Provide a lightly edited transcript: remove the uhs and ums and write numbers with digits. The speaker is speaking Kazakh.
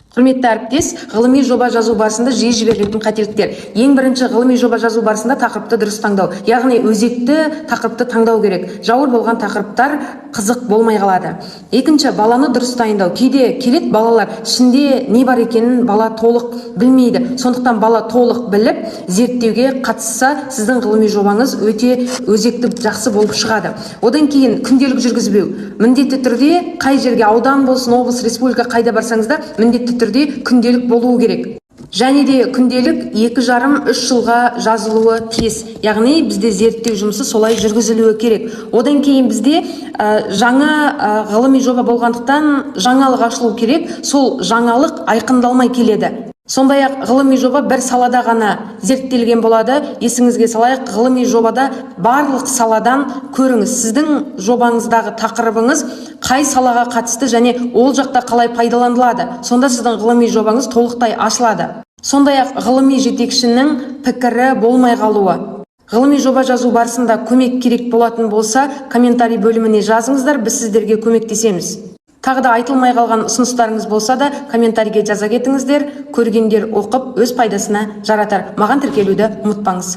Құрметті әріптес, ғылыми жоба жазу барысында жиі жіберілетін қателіктер. Ең бірінші, ғылыми жоба жазу барысында тақырыпты дұрыс таңдау. Яғни өзекті тақырыпты таңдау керек. Жауыр болған тақырыптар қызық болмай қалады. Екінші, баланы дұрыс дайындау. Кейде келеді балалар, ішінде не бар екенін бала толық білмейді. Сондықтан бала толық біліп, зерттеуге қатысса, сіздің ғылыми жобаңыз өте өзекті, жақсы болып шығады. Одан кейін күнделік жүргізбеу. Міндетті түрде қай жерге, аудан болсын, облыс, республика қайда барсаңыз да, міндетті түрде күнделік болуы керек. Және де күнделік 2,5-3 жылға жазылуы тиіс. Яғни бізде зерттеу жұмысы солай жүргізілуі керек. Одан кейін бізде жаңа ғылыми жоба болғандықтан жаңалық ашылу керек. Сол жаңалық айқындалмай келеді. Сондай-ақ ғылыми жоба бір салада ғана зерттелген болады. Есіңізге салайық, ғылыми жобада барлық саладан көріңіз. Сіздің жобаңыздағы тақырыбыңыз қай салаға қатысты және ол жақта қалай пайдаланылады. Сонда сіздің ғылыми жобаңыз толықтай ашылады. Сондай-ақ ғылыми жетекшінің пікірі болмай қалуы. Ғылыми жоба жазу барысында көмек керек болатын болса, комментарий бөліміне жазыңыздар, біз сіздерге көмектесеміз. Тағы да айтылмай қалған ұсыныстарыңыз болса да комментарийге жаза кетіңіздер, көргендер оқып өз пайдасына жаратар. Маған тіркелуді ұмытпаңыз.